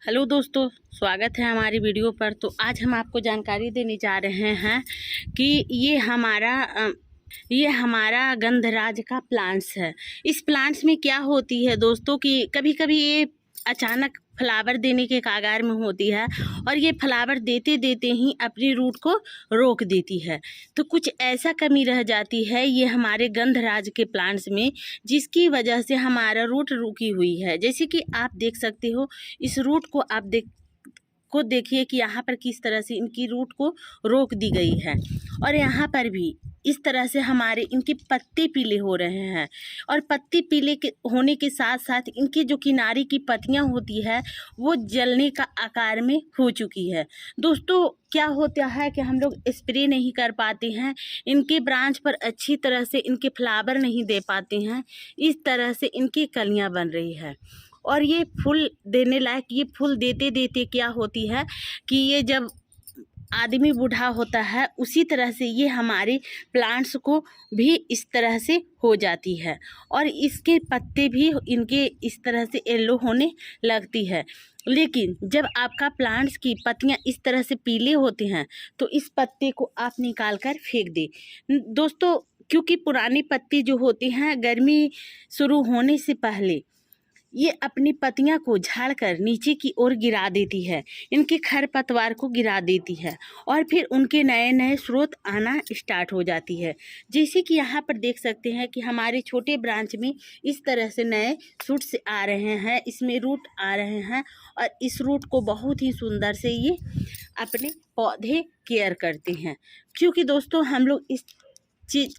Hello दोस्तों, स्वागत है हमारी वीडियो पर। तो आज हम आपको जानकारी देने जा रहे हैं कि ये हमारा गंधराज का प्लांट्स है। इस प्लांट्स में क्या होती है दोस्तों कि कभी कभी ये अचानक फ्लावर देने के कगार में होती है और ये फ्लावर देते देते ही अपनी रूट को रोक देती है। तो कुछ ऐसा कमी रह जाती है ये हमारे गंधराज के प्लांट्स में, जिसकी वजह से हमारा रूट रुकी हुई है। जैसे कि आप देख सकते हो, इस रूट को देखिए कि यहाँ पर किस तरह से इनकी रूट को रोक दी गई है। और यहाँ पर भी इस तरह से हमारे इनके पत्ते पीले हो रहे हैं। और पत्ते पीले के होने के साथ साथ इनकी जो किनारे की पत्तियाँ होती है वो जलने का आकार में हो चुकी है। दोस्तों, क्या होता है कि हम लोग स्प्रे नहीं कर पाते हैं, इनके ब्रांच पर अच्छी तरह से इनके फ्लावर नहीं दे पाते हैं, इस तरह से इनकी कलियाँ बन रही है। और ये फूल देने लायक, ये फूल देते देते क्या होती है कि ये जब आदमी बूढ़ा होता है उसी तरह से ये हमारे प्लांट्स को भी इस तरह से हो जाती है। और इसके पत्ते भी इनके इस तरह से येलो होने लगती है। लेकिन जब आपका प्लांट्स की पत्तियां इस तरह से पीले होते हैं तो इस पत्ते को आप निकाल कर फेंक दें दोस्तों, क्योंकि पुरानी पत्ती जो होती हैं गर्मी शुरू होने से पहले ये अपनी पत्तियां को झाड़कर नीचे की ओर गिरा देती है, इनके खरपतवार को गिरा देती है और फिर उनके नए नए स्रोत आना स्टार्ट हो जाती है। जैसे कि यहाँ पर देख सकते हैं कि हमारे छोटे ब्रांच में इस तरह से नए शूट्स आ रहे हैं, इसमें रूट आ रहे हैं और इस रूट को बहुत ही सुंदर से ये अपने पौधे केयर करते हैं। क्योंकि दोस्तों हम लोग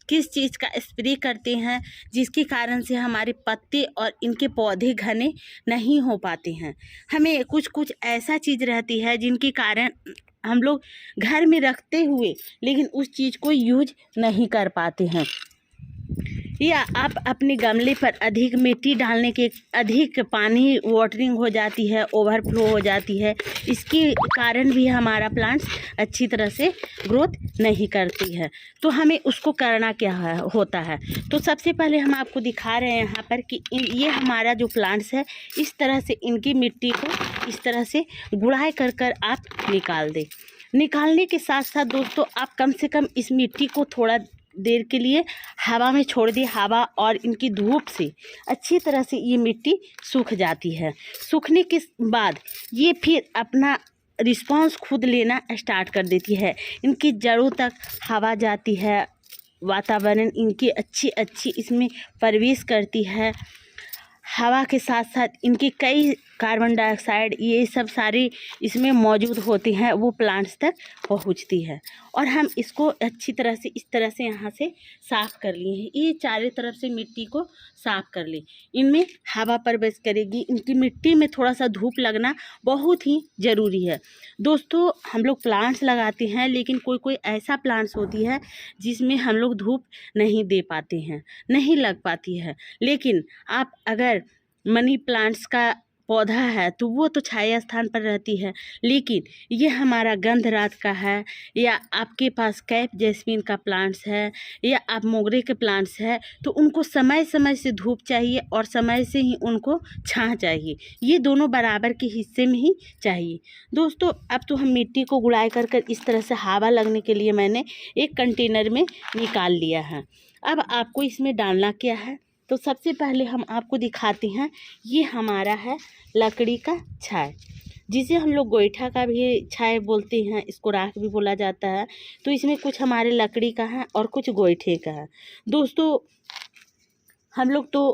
किस चीज़ का स्प्रे करते हैं जिसके कारण से हमारे पत्ते और इनके पौधे घने नहीं हो पाते हैं। हमें कुछ ऐसा चीज़ रहती है जिनके कारण हम लोग घर में रखते हुए लेकिन उस चीज़ को यूज नहीं कर पाते हैं। या आप अपने गमले पर अधिक मिट्टी डालने के अधिक पानी वाटरिंग हो जाती है, ओवरफ्लो हो जाती है, इसके कारण भी हमारा प्लांट्स अच्छी तरह से ग्रोथ नहीं करती है। तो हमें उसको करना क्या होता है। तो सबसे पहले हम आपको दिखा रहे हैं यहाँ पर कि ये हमारा जो प्लांट्स है इस तरह से इनकी मिट्टी को इस तरह से गुड़ाई कर कर आप निकाल दें। निकालने के साथ साथ दोस्तों आप कम से कम इस मिट्टी को थोड़ा देर के लिए हवा में छोड़ दी। हवा और इनकी धूप से अच्छी तरह से ये मिट्टी सूख जाती है। सूखने के बाद ये फिर अपना रिस्पांस खुद लेना स्टार्ट कर देती है। इनकी जड़ों तक हवा जाती है, वातावरण इनकी अच्छी इसमें प्रवेश करती है। हवा के साथ साथ इनके कई कार्बन डाइऑक्साइड ये सब सारी इसमें मौजूद होती हैं, वो प्लांट्स तक पहुंचती है। और हम इसको अच्छी तरह से इस तरह से यहाँ से साफ़ कर लिए हैं। ये चारों तरफ से मिट्टी को साफ़ कर ले। इनमें हवा प्रवेश करेगी, इनकी मिट्टी में थोड़ा सा धूप लगना बहुत ही ज़रूरी है। दोस्तों हम लोग प्लांट्स लगाते हैं लेकिन कोई ऐसा प्लांट्स होती है जिसमें हम लोग धूप नहीं दे पाते हैं, नहीं लग पाती है। लेकिन आप अगर मनी प्लांट्स का पौधा है तो वो तो छाया स्थान पर रहती है, लेकिन ये हमारा गंधराज का है या आपके पास कैप जैस्मीन का प्लांट्स है या आप मोगरे के प्लांट्स है तो उनको समय समय से धूप चाहिए और समय से ही उनको छांव चाहिए। ये दोनों बराबर के हिस्से में ही चाहिए। दोस्तों अब तो हम मिट्टी को गुड़ाई कर कर इस तरह से हवा लगने के लिए मैंने एक कंटेनर में निकाल लिया है। अब आपको इसमें डालना क्या है, तो सबसे पहले हम आपको दिखाते हैं। ये हमारा है लकड़ी का छाय, जिसे हम लोग गोईठा का भी छाय बोलते हैं, इसको राख भी बोला जाता है। तो इसमें कुछ हमारे लकड़ी का है और कुछ गोईठे का है। दोस्तों हम लोग तो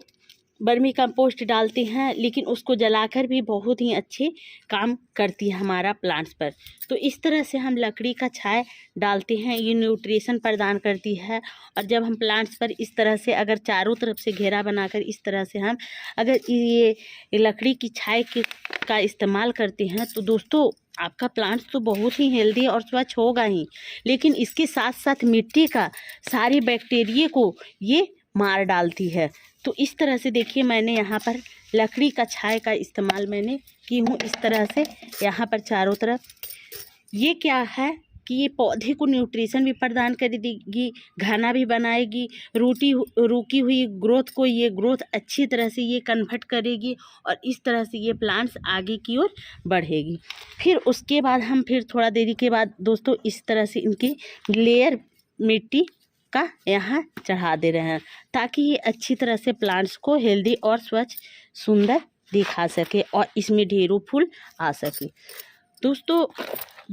बर्मी कंपोस्ट डालते हैं लेकिन उसको जलाकर भी बहुत ही अच्छे काम करती है हमारा प्लांट्स पर। तो इस तरह से हम लकड़ी का छाय डालते हैं, ये न्यूट्रिशन प्रदान करती है। और जब हम प्लांट्स पर इस तरह से अगर चारों तरफ से घेरा बनाकर इस तरह से हम अगर ये लकड़ी की छाय का इस्तेमाल करते हैं तो दोस्तों आपका प्लांट्स तो बहुत ही हेल्दी और स्वच्छ होगा ही, लेकिन इसके साथ साथ मिट्टी का सारे बैक्टीरिया को ये मार डालती है। तो इस तरह से देखिए मैंने यहाँ पर लकड़ी का छाय का इस्तेमाल मैंने की हूँ इस तरह से यहाँ पर चारों तरफ। ये क्या है कि ये पौधे को न्यूट्रिशन भी प्रदान कर देगी, घना भी बनाएगी, रुकी हुई ग्रोथ को ये ग्रोथ अच्छी तरह से ये कन्वर्ट करेगी और इस तरह से ये प्लांट्स आगे की ओर बढ़ेगी। फिर उसके बाद हम फिर थोड़ा देरी के बाद दोस्तों इस तरह से इनकी लेयर मिट्टी का यहाँ चढ़ा दे रहे हैं, ताकि ये अच्छी तरह से प्लांट्स को हेल्दी और स्वच्छ सुंदर दिखा सके और इसमें ढेरों फूल आ सके। दोस्तों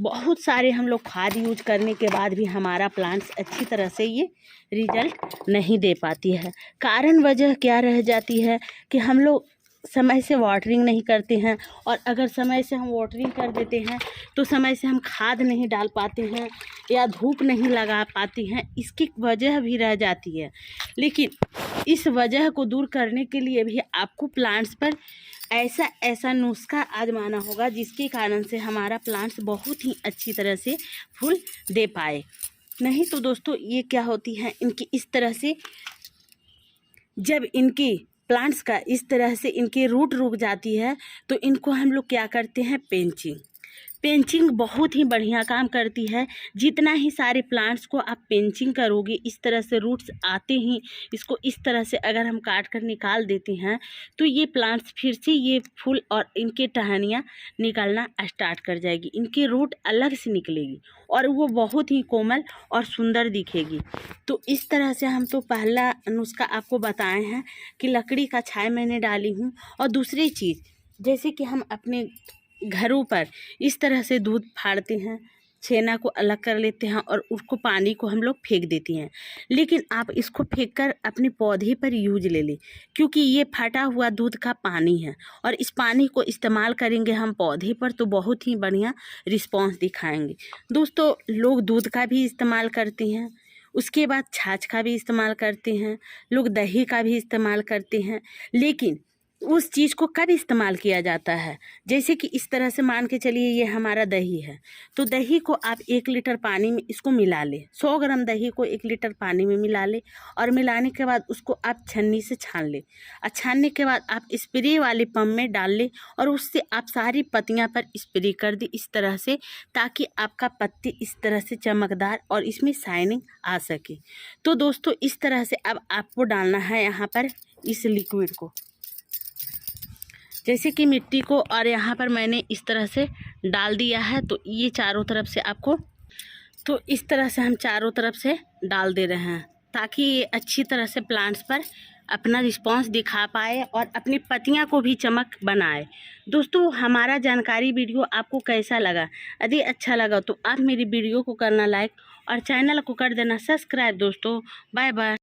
बहुत सारे हम लोग खाद यूज करने के बाद भी हमारा प्लांट्स अच्छी तरह से ये रिजल्ट नहीं दे पाती है। कारण वजह क्या रह जाती है कि हम लोग समय से वाटरिंग नहीं करते हैं, और अगर समय से हम वाटरिंग कर देते हैं तो समय से हम खाद नहीं डाल पाते हैं या धूप नहीं लगा पाते हैं, इसकी वजह भी रह जाती है। लेकिन इस वजह को दूर करने के लिए भी आपको प्लांट्स पर ऐसा नुस्खा आजमाना होगा जिसके कारण से हमारा प्लांट्स बहुत ही अच्छी तरह से फूल दे पाए। नहीं तो दोस्तों ये क्या होती है, इनकी इस तरह से जब इनकी प्लांट्स का इस तरह से इनकी रूट रुक जाती है तो इनको हम लोग क्या करते हैं, पेंचिंग बहुत ही बढ़िया काम करती है। जितना ही सारे प्लांट्स को आप पेंचिंग करोगे, इस तरह से रूट्स आते ही इसको इस तरह से अगर हम काट कर निकाल देते हैं तो ये प्लांट्स फिर से ये फूल और इनके टहनियाँ निकलना स्टार्ट कर जाएगी, इनकी रूट अलग से निकलेगी और वो बहुत ही कोमल और सुंदर दिखेगी। तो इस तरह से हम तो पहला नुस्खा आपको बताए हैं कि लकड़ी का छाया मैंने डाली हूँ। और दूसरी चीज़ जैसे कि हम अपने घरों पर इस तरह से दूध फाड़ते हैं, छेना को अलग कर लेते हैं और उसको पानी को हम लोग फेंक देते हैं, लेकिन आप इसको फेंककर अपने पौधे पर यूज ले लें, क्योंकि ये फटा हुआ दूध का पानी है और इस पानी को इस्तेमाल करेंगे हम पौधे पर तो बहुत ही बढ़िया रिस्पॉन्स दिखाएंगे। दोस्तों लोग दूध का भी इस्तेमाल करते हैं, उसके बाद छाछ का भी इस्तेमाल करते हैं, लोग दही का भी इस्तेमाल करते हैं, लेकिन उस चीज़ को कब इस्तेमाल किया जाता है, जैसे कि इस तरह से मान के चलिए ये हमारा दही है, तो दही को आप 1 लीटर पानी में इसको मिला लें, 100 ग्राम दही को 1 लीटर पानी में मिला लें और मिलाने के बाद उसको आप छन्नी से छान लें और छानने के बाद आप स्प्रे वाले पंप में डाल लें और उससे आप सारी पत्तियां पर स्प्रे कर दें इस तरह से, ताकि आपका पत्ती इस तरह से चमकदार और इसमें शाइनिंग आ सके। तो दोस्तों इस तरह से अब आपको डालना है यहाँ पर इस लिक्विड को, जैसे कि मिट्टी को, और यहाँ पर मैंने इस तरह से डाल दिया है। तो ये चारों तरफ से आपको, तो इस तरह से हम चारों तरफ से डाल दे रहे हैं ताकि ये अच्छी तरह से प्लांट्स पर अपना रिस्पांस दिखा पाए और अपनी पत्तियां को भी चमक बनाए। दोस्तों हमारा जानकारी वीडियो आपको कैसा लगा? यदि अच्छा लगा तो आप मेरी वीडियो को करना लाइक और चैनल को कर देना सब्सक्राइब। दोस्तों बाय बाय।